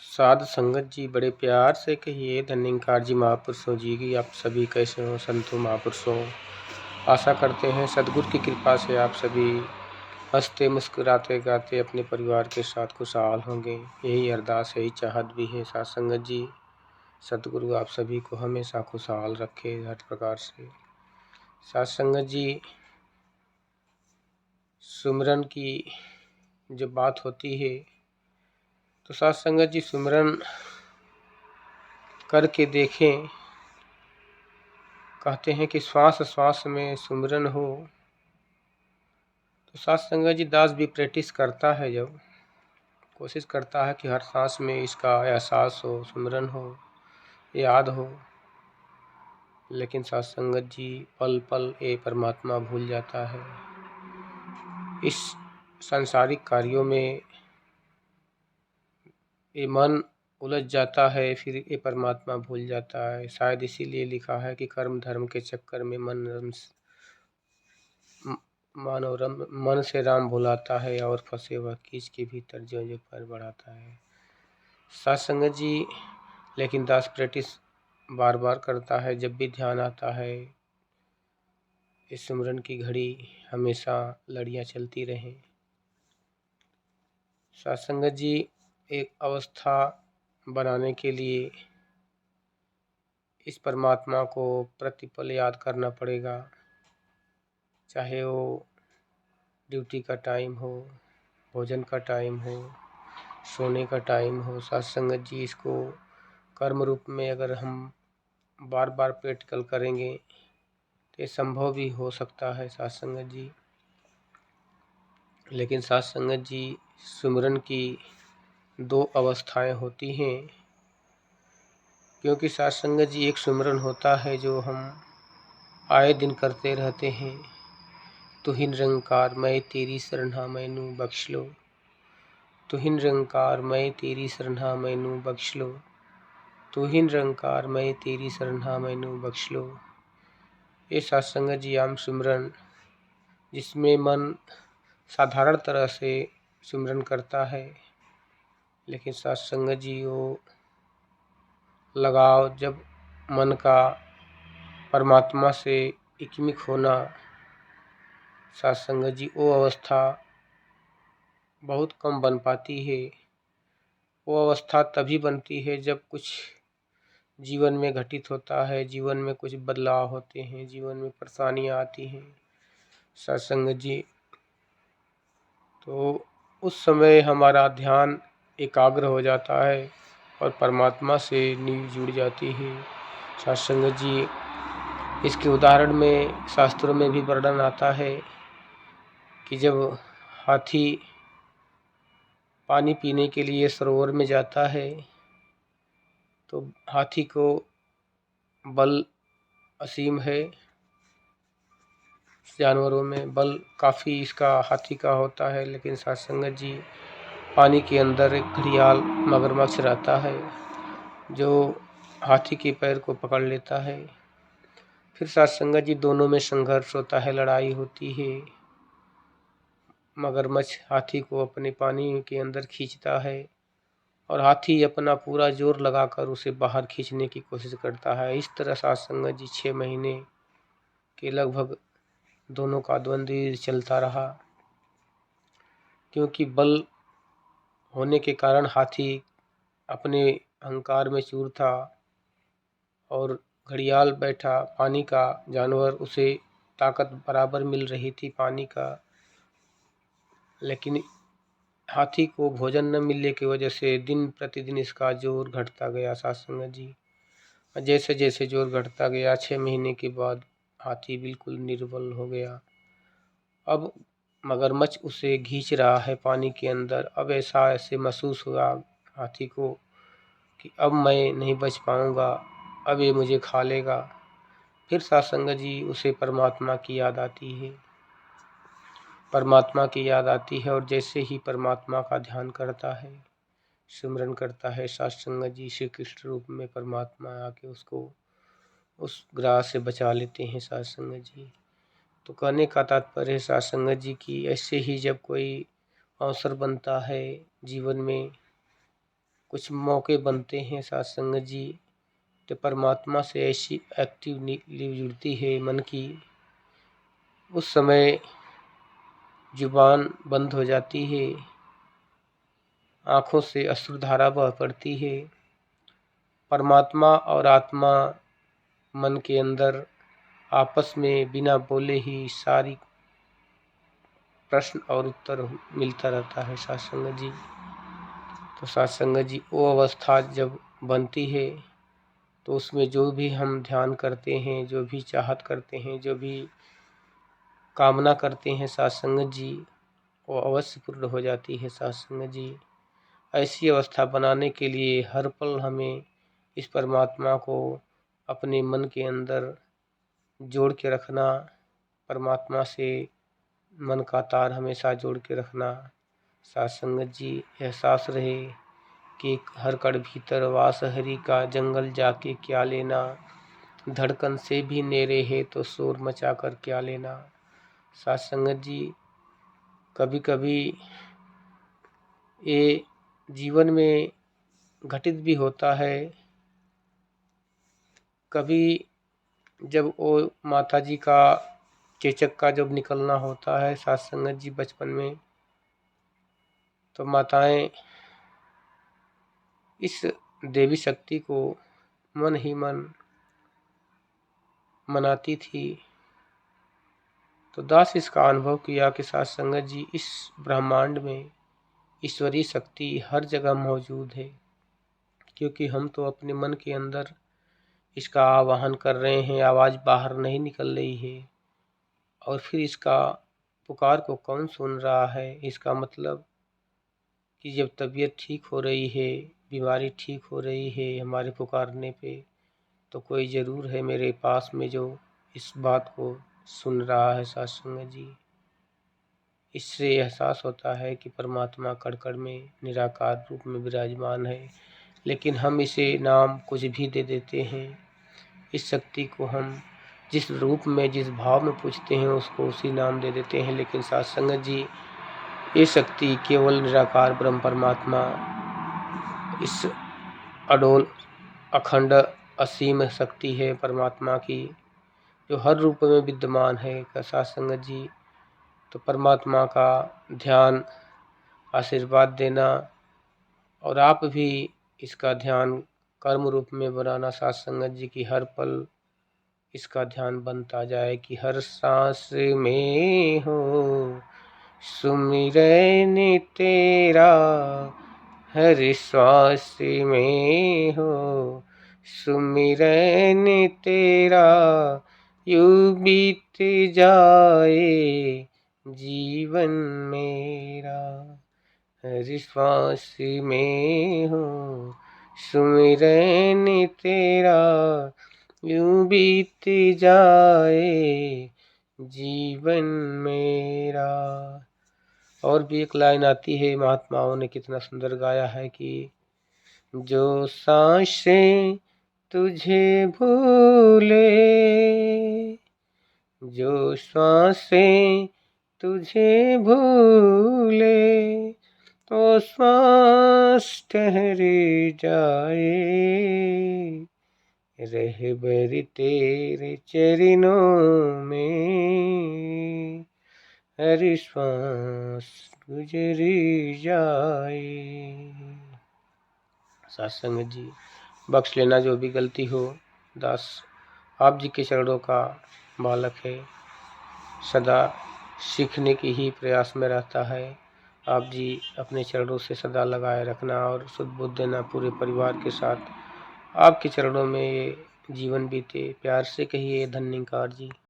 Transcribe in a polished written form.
साध संगत जी बड़े प्यार से कहिए धन्यंकार जी महापुरुषों जी की आप सभी कैसे हो संतों महापुरुषों। आशा करते हैं सदगुरु की कृपा से आप सभी हंसते मुस्कुराते गाते अपने परिवार के साथ खुशहाल होंगे। यही अरदास यही चाहत भी है साध संगत जी। सदगुरु आप सभी को हमेशा खुशहाल रखे हर प्रकार से। साध संगत जी सुमिरन की जब बात होती है तो साध संगत जी सुमिरन करके देखें। कहते हैं कि श्वास श्वास में सुमिरन हो। तो साध संगत जी दास भी प्रैक्टिस करता है, जब कोशिश करता है कि हर सांस में इसका एहसास हो, सुमिरन हो, याद हो, लेकिन साध संगत जी पल पल ये परमात्मा भूल जाता है। इस सांसारिक कार्यों में ये मन उलझ जाता है, फिर ये परमात्मा भूल जाता है। शायद इसीलिए लिखा है कि कर्म धर्म के चक्कर में मन से राम भुलाता है और फंसे वह कीच के भीतर जो जो पैर बढ़ाता है। साध संगत जी लेकिन दास प्रैक्टिस बार बार करता है। जब भी ध्यान आता है इस सिमरन की घड़ी हमेशा लड़ियाँ चलती रहें। साध संगत जी एक अवस्था बनाने के लिए इस परमात्मा को प्रतिपल याद करना पड़ेगा, चाहे वो ड्यूटी का टाइम हो, भोजन का टाइम हो, सोने का टाइम हो। साध संगत जी इसको कर्म रूप में अगर हम बार बार प्रैक्टिकल करेंगे तो ये संभव भी हो सकता है साध संगत जी। लेकिन साध संगत जी सुमिरन की दो अवस्थाएं होती हैं, क्योंकि साध संगत जी एक सुमिरन होता है जो हम आए दिन करते रहते हैं। तुहिं निरंकार मैं तेरी शरणा मैनू बख्श लो, तुहिं निरंकार मैं तेरी शरणा मैनू बख्श लो, तुहिं निरंकार मैं तेरी शरणा मैनू बख्श लो। ये साध संगत जी आम सुमिरन जिसमें मन साधारण तरह से सिमरन करता है, लेकिन साध संगत जी वो लगाव जब मन का परमात्मा से इकमिक होना, साध संगत जी वो अवस्था बहुत कम बन पाती है। वो अवस्था तभी बनती है जब कुछ जीवन में घटित होता है, जीवन में कुछ बदलाव होते हैं, जीवन में परेशानियाँ आती हैं साध संगत जी। तो उस समय हमारा ध्यान एकाग्र हो जाता है और परमात्मा से नींव जुड़ जाती है साध संगत जी। इसके उदाहरण में शास्त्रों में भी वर्णन आता है कि जब हाथी पानी पीने के लिए सरोवर में जाता है तो हाथी को बल असीम है, जानवरों में बल काफ़ी इसका हाथी का होता है, लेकिन साध संगत जी पानी के अंदर एक घड़ियाल मगरमच्छ रहता है जो हाथी के पैर को पकड़ लेता है। फिर साध संगत जी दोनों में संघर्ष होता है, लड़ाई होती है। मगरमच्छ हाथी को अपने पानी के अंदर खींचता है और हाथी अपना पूरा जोर लगाकर उसे बाहर खींचने की कोशिश करता है। इस तरह साध संगत जी 6 महीने के लगभग दोनों का द्वंद्व चलता रहा, क्योंकि बल होने के कारण हाथी अपने अहंकार में चूर था और घड़ियाल बैठा पानी का जानवर, उसे ताकत बराबर मिल रही थी पानी का, लेकिन हाथी को भोजन न मिलने की वजह से दिन प्रतिदिन इसका जोर घटता गया साध संगत जी। जैसे जैसे जोर घटता गया 6 महीने के बाद हाथी बिल्कुल निर्बल हो गया। अब मगरमच्छ उसे खींच रहा है पानी के अंदर। अब ऐसे महसूस हुआ हाथी को कि अब मैं नहीं बच पाऊँगा, अब ये मुझे खा लेगा। फिर साध संगत जी उसे परमात्मा की याद आती है, परमात्मा की याद आती है और जैसे ही परमात्मा का ध्यान करता है, सिमरन करता है, साध संगत जी श्री कृष्ण रूप में परमात्मा आके उसको उस ग्रास से बचा लेते हैं साध संगत जी। तो कहने का तात्पर्य है साध संगत जी की ऐसे ही जब कोई अवसर बनता है जीवन में कुछ मौके बनते हैं साथ संगत जी, तो परमात्मा से ऐसी एक्टिव नींव जुड़ती है मन की, उस समय जुबान बंद हो जाती है, आँखों से अश्रुधारा बह पड़ती है। परमात्मा और आत्मा मन के अंदर आपस में बिना बोले ही सारी प्रश्न और उत्तर मिलता रहता है साथ संगत जी। तो साथ संगत जी वो अवस्था जब बनती है तो उसमें जो भी हम ध्यान करते हैं, जो भी चाहत करते हैं, जो भी कामना करते हैं साथ संगत जी, वो अवश्य पूर्ण हो जाती है साथ संगत जी। ऐसी अवस्था बनाने के लिए हर पल हमें इस परमात्मा को अपने मन के अंदर जोड़ के रखना, परमात्मा से मन का तार हमेशा जोड़ के रखना। साथ संगत जी एहसास रहे कि हर कण भीतर वास हरि का, जंगल जाके क्या लेना, धड़कन से भी नेरे है तो शोर मचा कर क्या लेना। साथ संगत जी कभी कभी ये जीवन में घटित भी होता है। कभी जब वो माता जी का चेचक का जब निकलना होता है साथ संगत जी बचपन में, तो माताएं इस देवी शक्ति को मन ही मन मनाती थी। तो दास इसका अनुभव किया कि साथ संगत जी इस ब्रह्मांड में ईश्वरीय शक्ति हर जगह मौजूद है, क्योंकि हम तो अपने मन के अंदर इसका आवाहन कर रहे हैं, आवाज़ बाहर नहीं निकल रही है, और फिर इसका पुकार को कौन सुन रहा है। इसका मतलब कि जब तबीयत ठीक हो रही है, बीमारी ठीक हो रही है हमारे पुकारने पे, तो कोई ज़रूर है मेरे पास में जो इस बात को सुन रहा है साथ संगत जी। इससे एहसास होता है कि परमात्मा कण कण में निराकार रूप में विराजमान है, लेकिन हम इसे नाम कुछ भी दे देते हैं। इस शक्ति को हम जिस रूप में, जिस भाव में पूछते हैं उसको उसी नाम दे देते हैं। लेकिन साथ संगत जी ये शक्ति केवल निराकार ब्रह्म परमात्मा, इस अडोल अखंड असीम शक्ति है परमात्मा की, जो हर रूप में विद्यमान है। साथ संगत जी तो परमात्मा का ध्यान, आशीर्वाद देना, और आप भी इसका ध्यान कर्म रूप में बनाना साथ संगत जी की हर पल इसका ध्यान बनता जाए कि हर सांस में हो सुमिरन तेरा, हर श्वास में हो सुमिरन तेरा, यूं बीत जाए जीवन मेरा, हर श्वास में हो सुमिरन तेरा, यूं बीत जाए जीवन मेरा। और भी एक लाइन आती है, महात्माओं ने कितना सुंदर गाया है कि जो सांसें तुझे भूले, जो सांसें तुझे भूले, तो श्वास ठहर जाए, रहबर तेरे चरणों में, हर श्वास गुजर जाए। सत्संग जी बख्श लेना जो भी गलती हो। दास आप जी के चरणों का बालक है, सदा सीखने की ही प्रयास में रहता है। आप जी अपने चरणों से सदा लगाए रखना और शुद्ध बुद्ध देना पूरे परिवार के साथ। आपके चरणों में ये जीवन बीते, प्यार से कहिए धन्यकार जी।